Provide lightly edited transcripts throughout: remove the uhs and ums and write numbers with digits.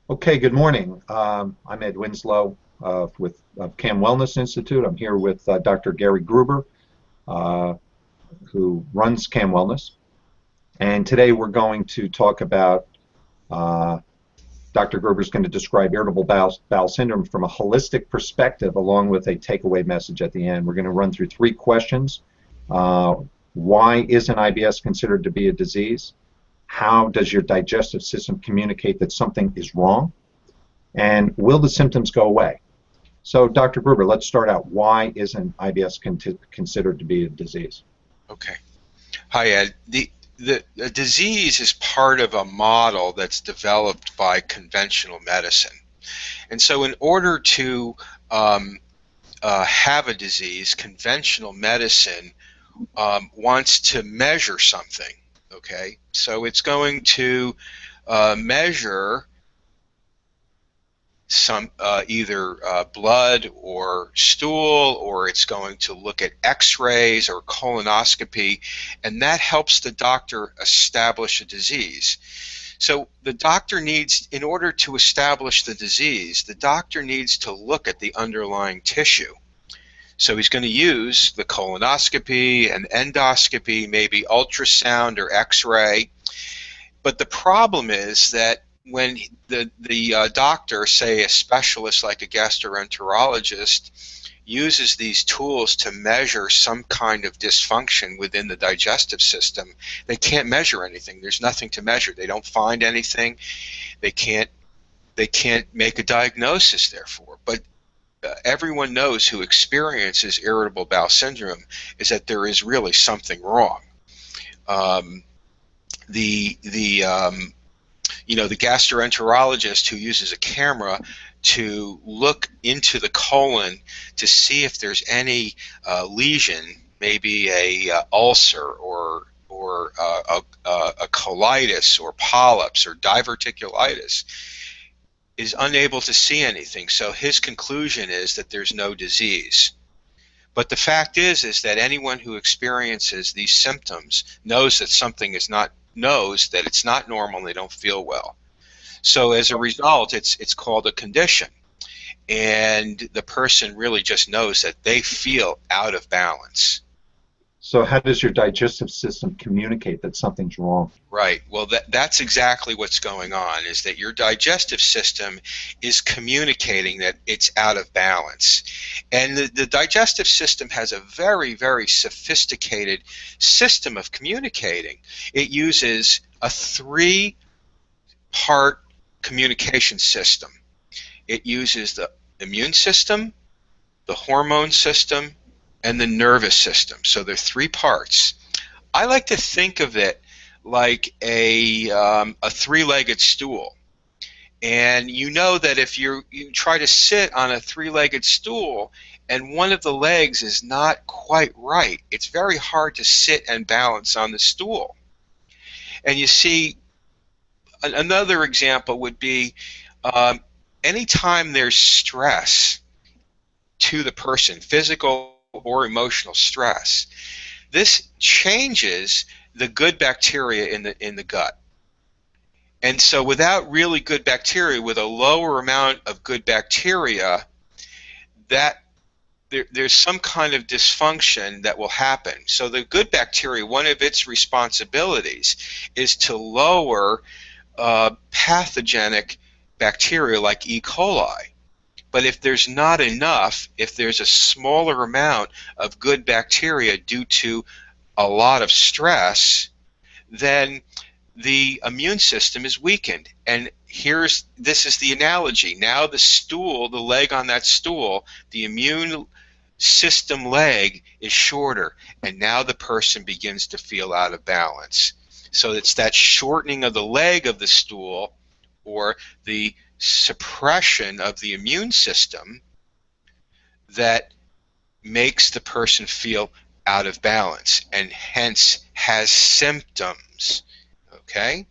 Okay, good morning. I'm Ed Winslow with CAM Wellness Institute. I'm here with Dr. Gary Gruber, uh, who runs CAM Wellness. And today we're going to talk about uh, Dr. Gruber is going to describe irritable bowel syndrome from a holistic perspective, along with a takeaway message at the end. We're going to run through three questions. Uh, why isn't IBS considered to be a disease? How does your digestive system communicate that something is wrong? And will the symptoms go away? So, Dr. Gruber, let's start out. Why isn't IBS considered to be a disease? Okay. Hi, Ed. The disease is part of a model that's developed by conventional medicine. And so in order to have a disease, conventional medicine wants to measure something. Okay? So it's going to measure some either blood or stool, or it's going to look at x-rays or colonoscopy, and that helps the doctor establish a disease. So the doctor needs, in order to establish the disease, the doctor needs to look at the underlying tissue. So he's going to use the colonoscopy and endoscopy, maybe ultrasound or x-ray. But the problem is that when the doctor, say a specialist like a gastroenterologist, uses these tools to measure some kind of dysfunction within the digestive system, they can't measure anything. There's nothing to measure. They don't find anything. They can't make a diagnosis, therefore. But everyone knows who experiences irritable bowel syndrome is that there is really something wrong. Um, the the gastroenterologist who uses a camera to look into the colon to see if there's any lesion, maybe a ulcer or a colitis or polyps or diverticulitis, is unable to see anything. So his conclusion is that there's no disease. But the fact is that anyone who experiences these symptoms knows that something is not knows that it's not normal and they don't feel well. So as a result, it's called a condition. And the person really just knows that they feel out of balance. So, how does your digestive system communicate that something's wrong? Right. Well, that's exactly what's going on, is that your digestive system is communicating that it's out of balance. And the digestive system has a very, very sophisticated system of communicating. It uses a three-part communication system. It uses the immune system, the hormone system, and the nervous system. So there are three parts. I like to think of it like a three-legged stool. And you know that if you try to sit on a three-legged stool and one of the legs is not quite right, it's very hard to sit and balance on the stool. And you see, another example would be anytime there's stress to the person, physical or emotional stress, this changes the good bacteria in the gut. And so without really good bacteria, with a lower amount of good bacteria, that there's some kind of dysfunction that will happen. So the good bacteria, one of its responsibilities is to lower pathogenic bacteria like E. coli. But if there's not enough, if there's a smaller amount of good bacteria due to a lot of stress, then the immune system is weakened. And this is the analogy. Now the stool, the leg on that stool, the immune system leg is shorter, and now the person begins to feel out of balance. So it's that shortening of the leg of the stool, or the suppression of the immune system, that makes the person feel out of balance and hence has symptoms. Okay?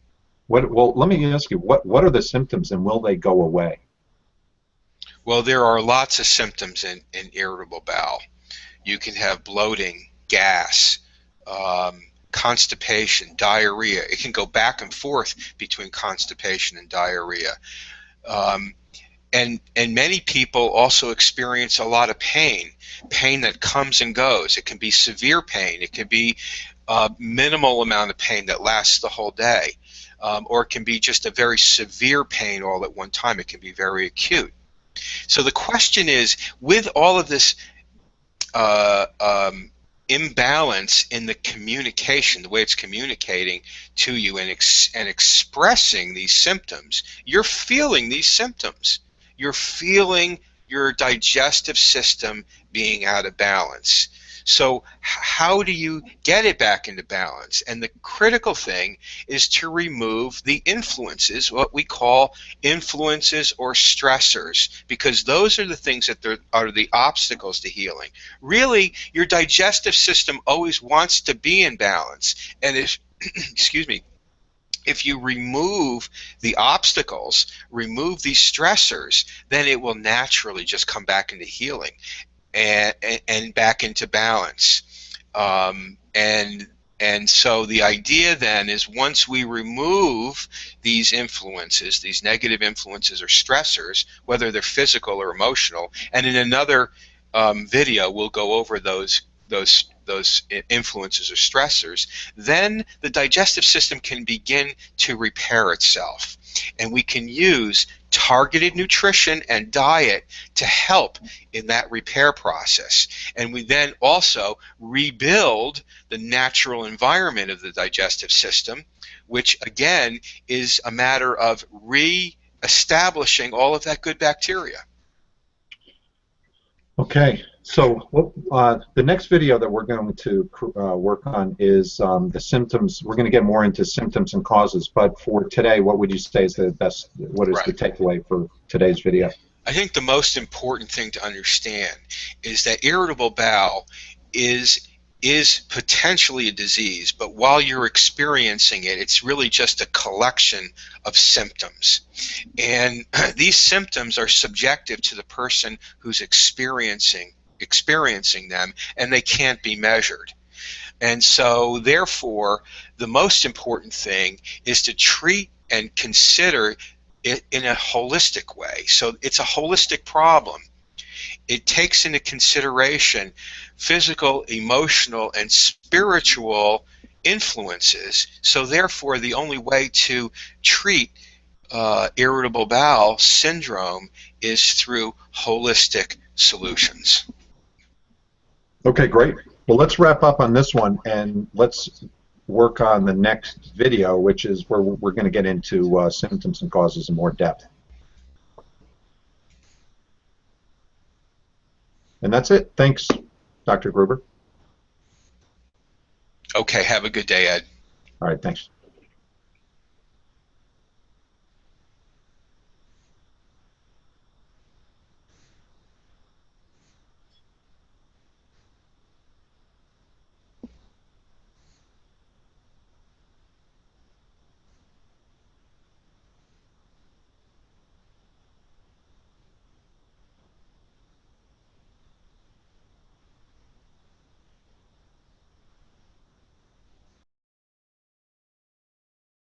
Well, let me ask you, what are the symptoms and will they go away? Well, there are lots of symptoms in irritable bowel. You can have bloating, gas, constipation, diarrhea. It can go back and forth between constipation and diarrhea. Um, and many people also experience a lot of pain that comes and goes. It can be severe pain. It can be a minimal amount of pain that lasts the whole day. Or it can be just a very severe pain all at one time. It can be very acute. So the question is, with all of this uh, um, imbalance in the communication, the way it's communicating to you and expressing these symptoms, you're feeling these symptoms. You're feeling your digestive system being out of balance. So how do you get it back into balance? And the critical thing is to remove the influences, what we call influences or stressors, because those are the things that are the obstacles to healing. Really, your digestive system always wants to be in balance. And if, excuse me, if you remove the obstacles, remove these stressors, then it will naturally just come back into healing and back into balance. And so the idea then is, once we remove these influences, these negative influences or stressors, whether they're physical or emotional, and in another video we'll go over those influences or stressors, then the digestive system can begin to repair itself. And we can use targeted nutrition and diet to help in that repair process. And we then also rebuild the natural environment of the digestive system, which again is a matter of re-establishing all of that good bacteria. Okay, so the next video that we're going to work on is the symptoms. We're going to get more into symptoms and causes, but for today, what would you say is the best, what is the takeaway for today's video? I think the most important thing to understand is that irritable bowel is potentially a disease, but while you're experiencing it, it's really just a collection of symptoms. And these symptoms are subjective to the person who's experiencing them, and they can't be measured. And so therefore, the most important thing is to treat and consider it in a holistic way. So it's a holistic problem. It takes into consideration physical, emotional, and spiritual influences. So therefore, the only way to treat irritable bowel syndrome is through holistic solutions. Okay, great. Well, let's wrap up on this one, and let's work on the next video, which is where we're going to get into symptoms and causes in more depth. And that's it. Thanks, Dr. Gruber. Okay, have a good day, Ed. All right, thanks.